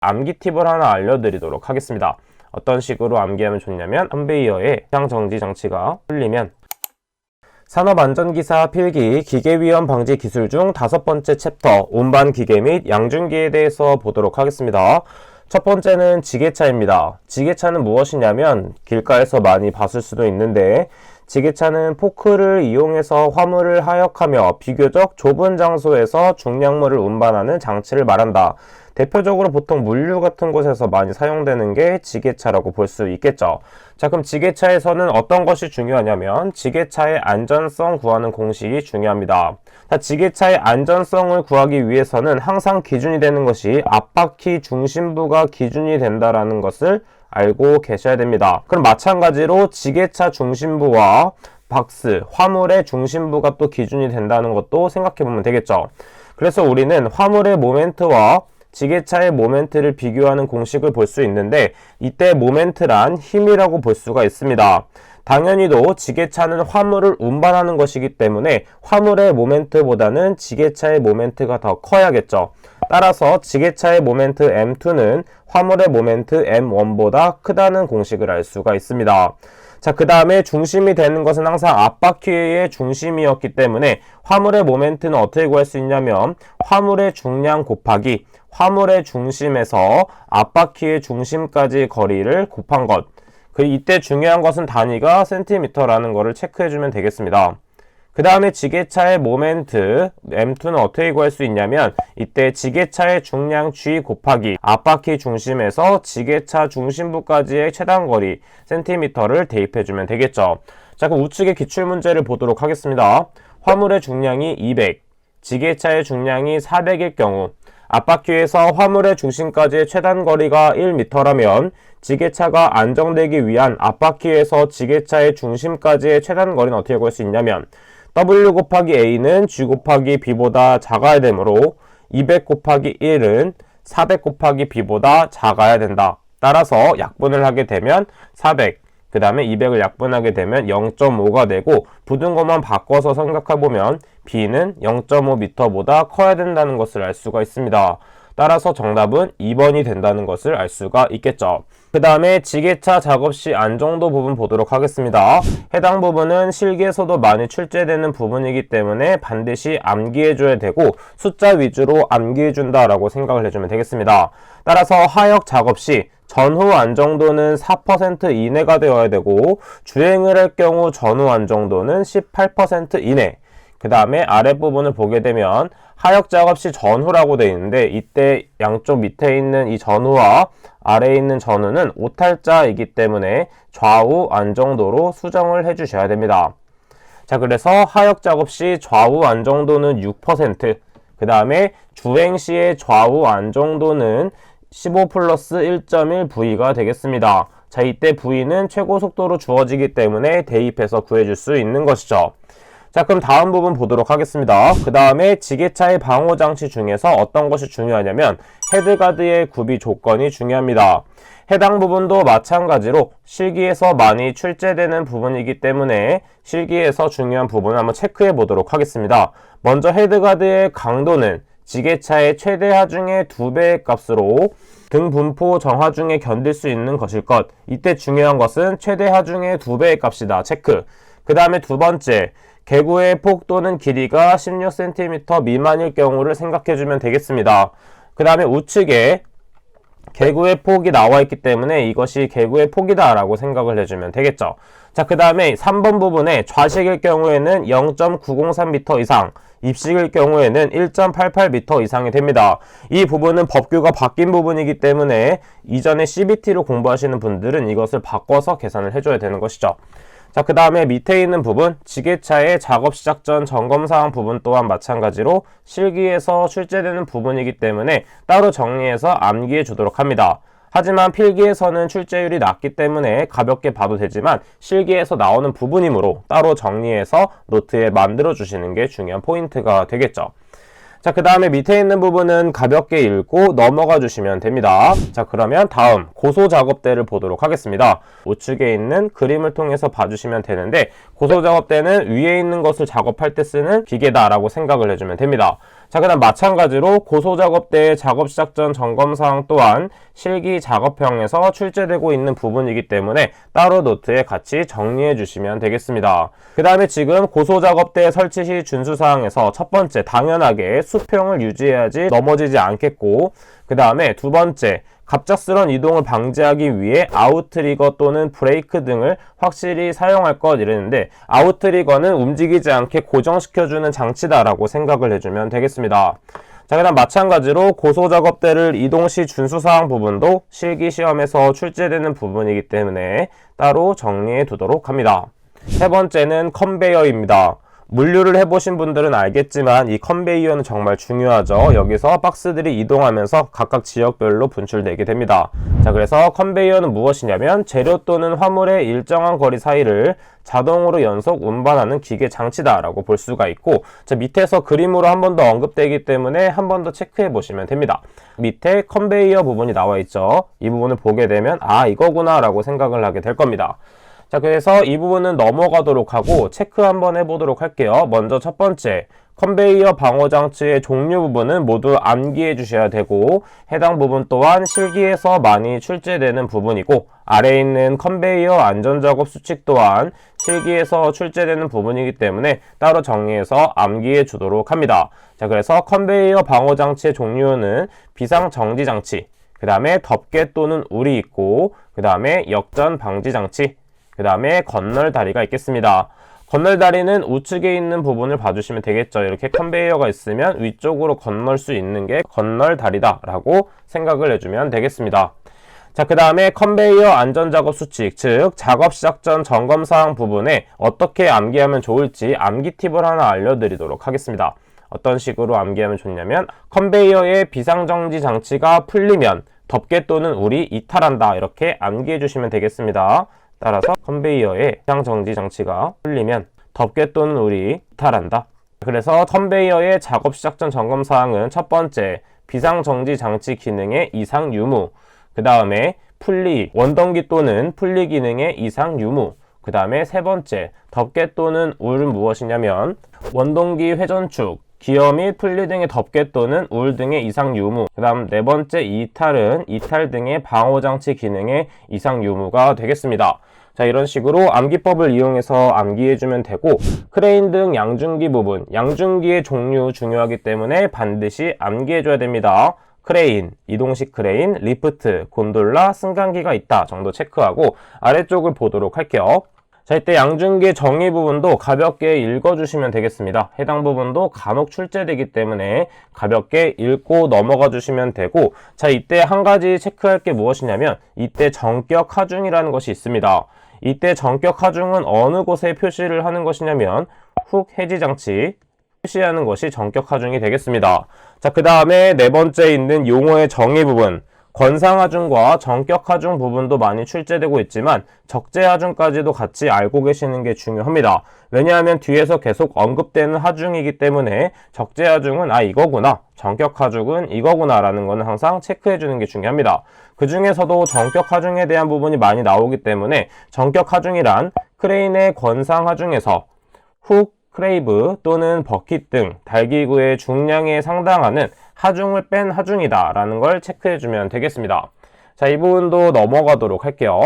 암기 팁을 하나 알려드리도록 하겠습니다. 어떤 식으로 암기하면 좋냐면 컨베이어에 시장정지 장치가 풀리면 산업안전기사 필기 기계위험 방지 기술 중 5번째 챕터 운반 기계 및 양중기에 대해서 보도록 하겠습니다. 첫 번째는 지게차입니다. 지게차는 무엇이냐면 길가에서 많이 봤을 수도 있는데 지게차는 포크를 이용해서 화물을 하역하며 비교적 좁은 장소에서 중량물을 운반하는 장치를 말한다. 대표적으로 보통 물류 같은 곳에서 많이 사용되는 게 지게차라고 볼 수 있겠죠. 자, 그럼 지게차에서는 어떤 것이 중요하냐면 지게차의 안전성 구하는 공식이 중요합니다. 자, 지게차의 안전성을 구하기 위해서는 항상 기준이 되는 것이 앞바퀴 중심부가 기준이 된다라는 것을 알고 계셔야 됩니다. 그럼 마찬가지로 지게차 중심부와 박스, 화물의 중심부가 또 기준이 된다는 것도 생각해 보면 되겠죠. 그래서 우리는 화물의 모멘트와 지게차의 모멘트를 비교하는 공식을 볼 수 있는데 이때 모멘트란 힘이라고 볼 수가 있습니다. 당연히도 지게차는 화물을 운반하는 것이기 때문에 화물의 모멘트보다는 지게차의 모멘트가 더 커야겠죠. 따라서 지게차의 모멘트 M2는 화물의 모멘트 M1보다 크다는 공식을 알 수가 있습니다. 자, 그 다음에 중심이 되는 것은 항상 앞바퀴의 중심이었기 때문에 화물의 모멘트는 어떻게 구할 수 있냐면 화물의 중량 곱하기 화물의 중심에서 앞바퀴의 중심까지 거리를 곱한 것. 이때 중요한 것은 단위가 센티미터라는 것을 체크해주면 되겠습니다. 그 다음에 지게차의 모멘트 M2는 어떻게 구할 수 있냐면 이때 지게차의 중량 G 곱하기 앞바퀴 중심에서 지게차 중심부까지의 최단거리 센티미터를 대입해주면 되겠죠. 자, 그럼 우측의 기출문제를 보도록 하겠습니다. 화물의 중량이 200, 지게차의 중량이 400일 경우 앞바퀴에서 화물의 중심까지의 최단거리가 1m라면 지게차가 안정되기 위한 앞바퀴에서 지게차의 중심까지의 최단거리는 어떻게 구할 수 있냐면 W 곱하기 A는 G 곱하기 B보다 작아야 되므로 200 곱하기 1은 400 곱하기 B보다 작아야 된다. 따라서 약분을 하게 되면 400, 그 다음에 200을 약분하게 되면 0.5가 되고 붙은 것만 바꿔서 생각해보면 B는 0.5m보다 커야 된다는 것을 알 수가 있습니다. 따라서 정답은 2번이 된다는 것을 알 수가 있겠죠. 그 다음에 지게차 작업 시 안정도 부분 보도록 하겠습니다. 해당 부분은 실기에서도 많이 출제되는 부분이기 때문에 반드시 암기해줘야 되고 숫자 위주로 암기해준다라고 생각을 해주면 되겠습니다. 따라서 하역 작업 시 전후 안정도는 4% 이내가 되어야 되고 주행을 할 경우 전후 안정도는 18% 이내. 그 다음에 아랫부분을 보게 되면 하역 작업 시 전후라고 되어 있는데 이때 양쪽 밑에 있는 이 전후와 아래에 있는 전후는 오탈자이기 때문에 좌우 안정도로 수정을 해주셔야 됩니다. 자, 그래서 하역 작업 시 좌우 안정도는 6%, 그 다음에 주행 시의 좌우 안정도는 15 플러스 1.1V가 되겠습니다. 자, 이때 V는 최고 속도로 주어지기 때문에 대입해서 구해줄 수 있는 것이죠. 자, 그럼 다음 부분 보도록 하겠습니다. 그 다음에 지게차의 방호장치 중에서 어떤 것이 중요하냐면 헤드가드의 구비 조건이 중요합니다. 해당 부분도 마찬가지로 실기에서 많이 출제되는 부분이기 때문에 실기에서 중요한 부분을 한번 체크해 보도록 하겠습니다. 먼저 헤드가드의 강도는 지게차의 최대 하중의 2배의 값으로 등 분포 정하중에 견딜 수 있는 것일 것. 이때 중요한 것은 최대 하중의 2배의 값이다. 체크. 그 다음에 두 번째, 개구의 폭 또는 길이가 16cm 미만일 경우를 생각해주면 되겠습니다. 그 다음에 우측에 개구의 폭이 나와 있기 때문에 이것이 개구의 폭이다 라고 생각을 해주면 되겠죠. 자, 그 다음에 3번 부분에 좌식일 경우에는 0.903m 이상, 입식일 경우에는 1.88m 이상이 됩니다. 이 부분은 법규가 바뀐 부분이기 때문에 이전에 CBT로 공부하시는 분들은 이것을 바꿔서 계산을 해줘야 되는 것이죠. 자, 그 다음에 밑에 있는 부분, 지게차의 작업 시작 전 점검사항 부분 또한 마찬가지로 실기에서 출제되는 부분이기 때문에 따로 정리해서 암기해 주도록 합니다. 하지만 필기에서는 출제율이 낮기 때문에 가볍게 봐도 되지만 실기에서 나오는 부분이므로 따로 정리해서 노트에 만들어 주시는 게 중요한 포인트가 되겠죠. 자, 그 다음에 밑에 있는 부분은 가볍게 읽고 넘어가 주시면 됩니다. 자, 그러면 다음 고소 작업대를 보도록 하겠습니다. 우측에 있는 그림을 통해서 봐주시면 되는데 고소 작업대는 위에 있는 것을 작업할 때 쓰는 기계다라고 생각을 해주면 됩니다. 자, 그 다음 마찬가지로 고소작업대의 작업 시작 전 점검사항 또한 실기 작업형에서 출제되고 있는 부분이기 때문에 따로 노트에 같이 정리해 주시면 되겠습니다. 그 다음에 지금 고소작업대 설치 시 준수사항에서 첫 번째, 당연하게 수평을 유지해야지 넘어지지 않겠고, 그 다음에 두 번째, 갑작스런 이동을 방지하기 위해 아웃트리거 또는 브레이크 등을 확실히 사용할 것 이랬는데, 아웃트리거는 움직이지 않게 고정시켜주는 장치다라고 생각을 해주면 되겠습니다. 자, 그 다음 마찬가지로 고소작업대를 이동 시 준수사항 부분도 실기시험에서 출제되는 부분이기 때문에 따로 정리해 두도록 합니다. 세 번째는 컨베이어입니다. 물류를 해보신 분들은 알겠지만 이 컨베이어는 정말 중요하죠. 여기서 박스들이 이동하면서 각각 지역별로 분출되게 됩니다. 자, 그래서 컨베이어는 무엇이냐면 재료 또는 화물의 일정한 거리 사이를 자동으로 연속 운반하는 기계 장치다라고 볼 수가 있고, 자, 밑에서 그림으로 한 번 더 언급되기 때문에 한 번 더 체크해 보시면 됩니다. 밑에 컨베이어 부분이 나와 있죠. 이 부분을 보게 되면 아, 이거구나 라고 생각을 하게 될 겁니다. 자, 그래서 이 부분은 넘어가도록 하고 체크 한번 해보도록 할게요. 먼저 첫 번째, 컨베이어 방어장치의 종류 부분은 모두 암기해 주셔야 되고, 해당 부분 또한 실기에서 많이 출제되는 부분이고, 아래에 있는 컨베이어 안전작업 수칙 또한 실기에서 출제되는 부분이기 때문에 따로 정리해서 암기해 주도록 합니다. 자, 그래서 컨베이어 방어장치의 종류는 비상정지장치, 그 다음에 덮개 또는 울이 있고, 그 다음에 역전 방지장치, 그 다음에 건널다리가 있겠습니다. 건널다리는 우측에 있는 부분을 봐주시면 되겠죠. 이렇게 컨베이어가 있으면 위쪽으로 건널 수 있는 게 건널다리다 라고 생각을 해주면 되겠습니다. 자, 그 다음에 컨베이어 안전작업 수칙, 즉 작업 시작 전 점검사항 부분에 어떻게 암기하면 좋을지 암기 팁을 하나 알려드리도록 하겠습니다. 어떤 식으로 암기하면 좋냐면, 컨베이어의 비상정지 장치가 풀리면 덮개 또는 울이 이탈한다, 이렇게 암기해 주시면 되겠습니다. 따라서 컨베이어의 비상정지 장치가 풀리면 덮개 또는 울이 이탈한다. 그래서 컨베이어의 작업 시작 전 점검사항은 첫 번째, 비상정지 장치 기능의 이상 유무, 그 다음에 풀리, 원동기 또는 풀리 기능의 이상 유무, 그 다음에 세 번째, 덮개 또는 울은 무엇이냐면 원동기 회전축, 기어 및 풀리 등의 덮개 또는 울 등의 이상 유무, 그 다음 네 번째 이탈은 이탈 등의 방호장치 기능의 이상 유무가 되겠습니다. 자, 이런 식으로 암기법을 이용해서 암기해주면 되고, 크레인 등 양중기 부분, 양중기의 종류 중요하기 때문에 반드시 암기해줘야 됩니다. 크레인, 이동식 크레인, 리프트, 곤돌라, 승강기가 있다 정도 체크하고 아래쪽을 보도록 할게요. 자, 이때 양중기의 정의 부분도 가볍게 읽어주시면 되겠습니다. 해당 부분도 간혹 출제되기 때문에 가볍게 읽고 넘어가 주시면 되고, 자, 이때 한 가지 체크할 게 무엇이냐면 이때 정격 하중이라는 것이 있습니다. 이때 정격 하중은 어느 곳에 표시를 하는 것이냐면 훅 해지 장치 표시하는 것이 정격 하중이 되겠습니다. 자, 그 다음에 네 번째 있는 용어의 정의 부분, 권상하중과 정격하중 부분도 많이 출제되고 있지만 적재하중까지도 같이 알고 계시는 게 중요합니다. 왜냐하면 뒤에서 계속 언급되는 하중이기 때문에 적재하중은 아, 이거구나, 정격하중은 이거구나 라는 거는 항상 체크해 주는 게 중요합니다. 그 중에서도 정격하중에 대한 부분이 많이 나오기 때문에 정격하중이란 크레인의 권상하중에서 훅, 크레이브 또는 버킷 등 달기구의 중량에 상당하는 하중을 뺀 하중이다 라는 걸 체크해주면 되겠습니다. 자, 이 부분도 넘어가도록 할게요.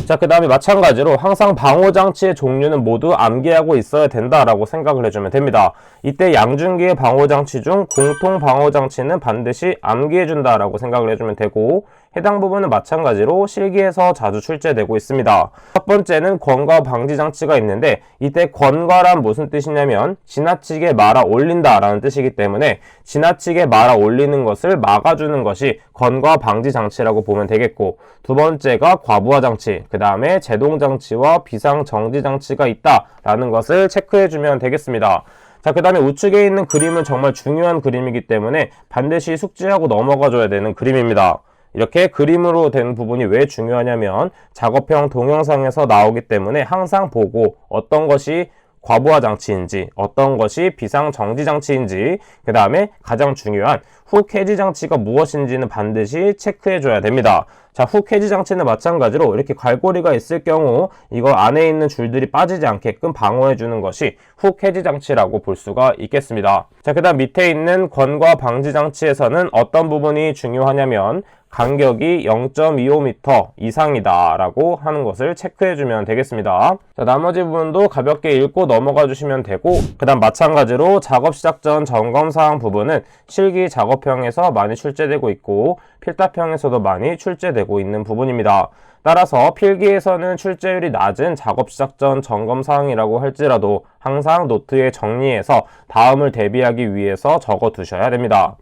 자, 그 다음에 마찬가지로 항상 방호장치의 종류는 모두 암기하고 있어야 된다라고 생각을 해주면 됩니다. 이때 양중기의 방호장치 중 공통 방호장치는 반드시 암기해준다라고 생각을 해주면 되고, 해당 부분은 마찬가지로 실기에서 자주 출제되고 있습니다. 첫 번째는 권과 방지 장치가 있는데, 이때 권과란 무슨 뜻이냐면 지나치게 말아 올린다 라는 뜻이기 때문에 지나치게 말아 올리는 것을 막아주는 것이 권과 방지 장치라고 보면 되겠고, 두 번째가 과부하 장치, 그 다음에 제동 장치와 비상 정지 장치가 있다 라는 것을 체크해주면 되겠습니다. 자, 그 다음에 우측에 있는 그림은 정말 중요한 그림이기 때문에 반드시 숙지하고 넘어가줘야 되는 그림입니다. 이렇게 그림으로 된 부분이 왜 중요하냐면 작업형 동영상에서 나오기 때문에 항상 보고 어떤 것이 과부하 장치인지, 어떤 것이 비상정지 장치인지, 그 다음에 가장 중요한 훅 해지 장치가 무엇인지는 반드시 체크해 줘야 됩니다. 자, 훅 해지 장치는 마찬가지로 이렇게 갈고리가 있을 경우 이거 안에 있는 줄들이 빠지지 않게끔 방어해 주는 것이 훅 해지 장치라고 볼 수가 있겠습니다. 자, 그 다음 밑에 있는 건과 방지 장치에서는 어떤 부분이 중요하냐면 간격이 0.25m 이상이다 라고 하는 것을 체크해 주면 되겠습니다. 자, 나머지 부분도 가볍게 읽고 넘어가 주시면 되고, 그 다음 마찬가지로 작업 시작 전 점검사항 부분은 실기 작업형에서 많이 출제되고 있고 필답형에서도 많이 출제되고 있는 부분입니다. 따라서 필기에서는 출제율이 낮은 작업 시작 전 점검사항이라고 할지라도 항상 노트에 정리해서 다음을 대비하기 위해서 적어 두셔야 됩니다.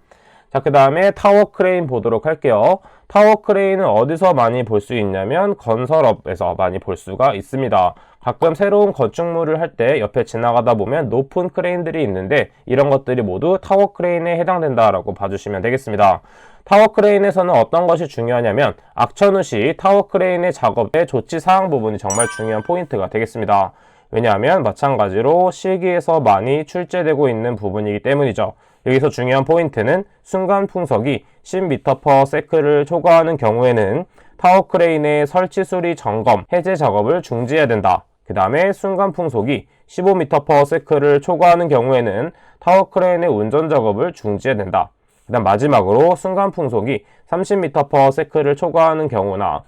자, 그 다음에 타워 크레인 보도록 할게요. 타워 크레인은 어디서 많이 볼 수 있냐면 건설업에서 많이 볼 수가 있습니다. 가끔 새로운 건축물을 할 때 옆에 지나가다 보면 높은 크레인들이 있는데 이런 것들이 모두 타워 크레인에 해당된다라고 봐주시면 되겠습니다. 타워 크레인에서는 어떤 것이 중요하냐면 악천후 시 타워 크레인의 작업의 조치사항 부분이 정말 중요한 포인트가 되겠습니다. 왜냐하면 마찬가지로 실기에서 많이 출제되고 있는 부분이기 때문이죠. 여기서 중요한 포인트는 순간 풍속이 10m/s를 초과하는 경우에는 타워 크레인의 설치 수리 점검, 해제 작업을 중지해야 된다. 그 다음에 순간 풍속이 15m/s를 초과하는 경우에는 타워 크레인의 운전 작업을 중지해야 된다. 그 다음 마지막으로 순간 풍속이 30m/s를 초과하는 경우나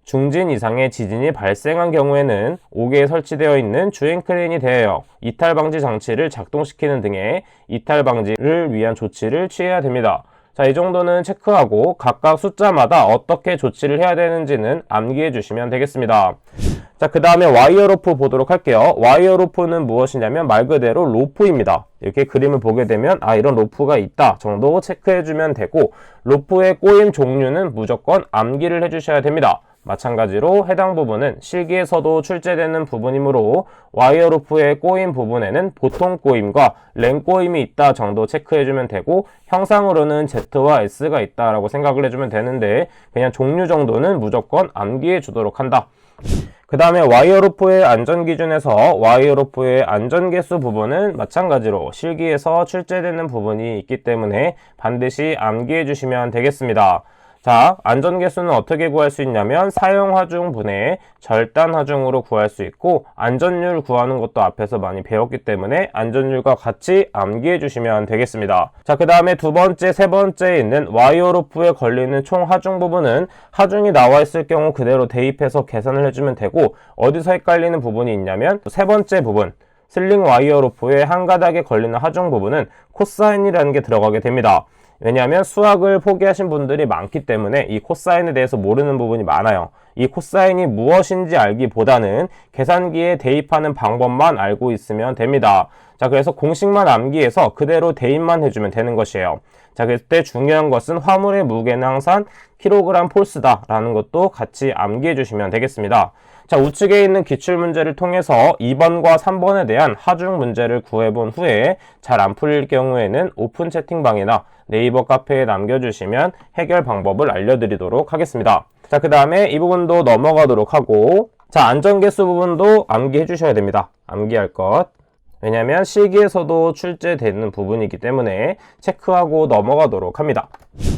중진 이상의 지진이 발생한 경우에는 5개에 설치되어 있는 주행 크레인이 대하여 이탈 방지 장치를 작동시키는 등의 이탈 방지를 위한 조치를 취해야 됩니다. 자, 이 정도는 체크하고 각각 숫자마다 어떻게 조치를 해야 되는지는 암기해 주시면 되겠습니다. 자, 그 다음에 와이어 로프 보도록 할게요. 와이어 로프는 무엇이냐면 말 그대로 로프입니다. 이렇게 그림을 보게 되면 이런 로프가 있다 정도 체크해 주면 되고, 로프의 꼬임 종류는 무조건 암기를 해 주셔야 됩니다. 마찬가지로 해당 부분은 실기에서도 출제되는 부분이므로 와이어 로프의 꼬임 부분에는 보통 꼬임과 랭 꼬임이 있다 정도 체크해주면 되고, 형상으로는 Z와 S가 있다라고 생각을 해주면 되는데 그냥 종류 정도는 무조건 암기해 주도록 한다. 그 다음에 와이어 로프의 안전 기준에서 와이어 로프의 안전 개수 부분은 마찬가지로 실기에서 출제되는 부분이 있기 때문에 반드시 암기해 주시면 되겠습니다. 자, 안전 개수는 어떻게 구할 수 있냐면 사용 하중 분의 절단 하중으로 구할 수 있고, 안전율 구하는 것도 앞에서 많이 배웠기 때문에 안전율과 같이 암기해 주시면 되겠습니다. 자, 그 다음에 두 번째, 세 번째에 있는 와이어 로프에 걸리는 총 하중 부분은 하중이 나와 있을 경우 그대로 대입해서 계산을 해주면 되고, 어디서 헷갈리는 부분이 있냐면 세 번째 부분 슬링 와이어 로프의 한 가닥에 걸리는 하중 부분은 코사인이라는 게 들어가게 됩니다. 왜냐하면 수학을 포기하신 분들이 많기 때문에 이 코사인에 대해서 모르는 부분이 많아요. 이 코사인이 무엇인지 알기보다는 계산기에 대입하는 방법만 알고 있으면 됩니다. 자, 그래서 공식만 암기해서 그대로 대입만 해주면 되는 것이에요. 자, 그때 중요한 것은 화물의 무게는 항상 킬로그램 폴스다 라는 것도 같이 암기해 주시면 되겠습니다. 자, 우측에 있는 기출문제를 통해서 2번과 3번에 대한 하중 문제를 구해본 후에 잘 안 풀릴 경우에는 오픈 채팅방이나 네이버 카페에 남겨주시면 해결 방법을 알려드리도록 하겠습니다. 자, 그 다음에 이 부분도 넘어가도록 하고, 자, 안전개수 부분도 암기해 주셔야 됩니다. 암기할 것. 왜냐하면 실기에서도 출제되는 부분이기 때문에 체크하고 넘어가도록 합니다.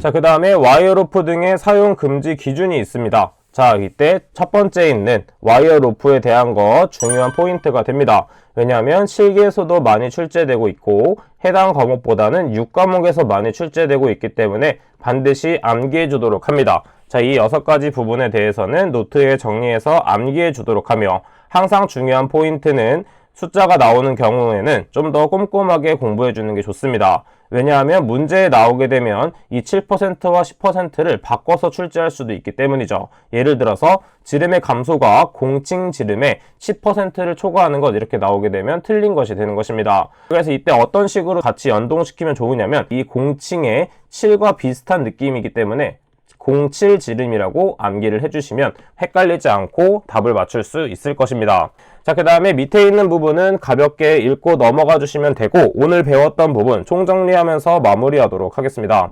자, 그 다음에 와이어 로프 등의 사용 금지 기준이 있습니다. 자, 이때 첫 번째 있는 와이어 로프에 대한 것 중요한 포인트가 됩니다. 왜냐하면 실기에서도 많이 출제되고 있고 해당 과목보다는 6과목에서 많이 출제되고 있기 때문에 반드시 암기해 주도록 합니다. 자, 이 6가지 부분에 대해서는 노트에 정리해서 암기해 주도록 하며, 항상 중요한 포인트는 숫자가 나오는 경우에는 좀 더 꼼꼼하게 공부해 주는 게 좋습니다. 왜냐하면 문제에 나오게 되면 이 7%와 10%를 바꿔서 출제할 수도 있기 때문이죠. 예를 들어서 지름의 감소가 공칭 지름의 10%를 초과하는 것, 이렇게 나오게 되면 틀린 것이 되는 것입니다. 그래서 이때 어떤 식으로 같이 연동시키면 좋으냐면 이 공칭의 7과 비슷한 느낌이기 때문에 07 지름이라고 암기를 해주시면 헷갈리지 않고 답을 맞출 수 있을 것입니다. 자, 그 다음에 밑에 있는 부분은 가볍게 읽고 넘어가 주시면 되고, 오늘 배웠던 부분 총정리하면서 마무리하도록 하겠습니다.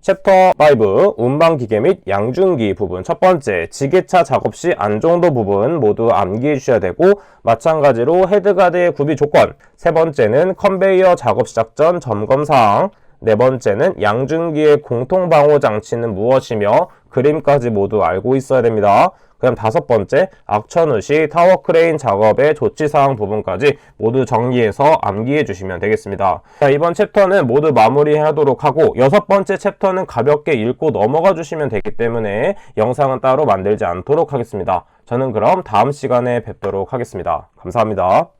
챕터 5 운반기계 및 양중기 부분 첫 번째 지게차 작업 시 안정도 부분 모두 암기해 주셔야 되고 마찬가지로 헤드가드의 구비 조건 세 번째는 컨베이어 작업 시작 전 점검사항 네 번째는 양중기의 공통방호 장치는 무엇이며 그림까지 모두 알고 있어야 됩니다. 그다음 다섯 번째, 악천후 시 타워 크레인 작업의 조치사항 부분까지 모두 정리해서 암기해 주시면 되겠습니다. 자, 이번 챕터는 모두 마무리하도록 하고 여섯 번째 챕터는 가볍게 읽고 넘어가 주시면 되기 때문에 영상은 따로 만들지 않도록 하겠습니다. 저는 그럼 다음 시간에 뵙도록 하겠습니다. 감사합니다.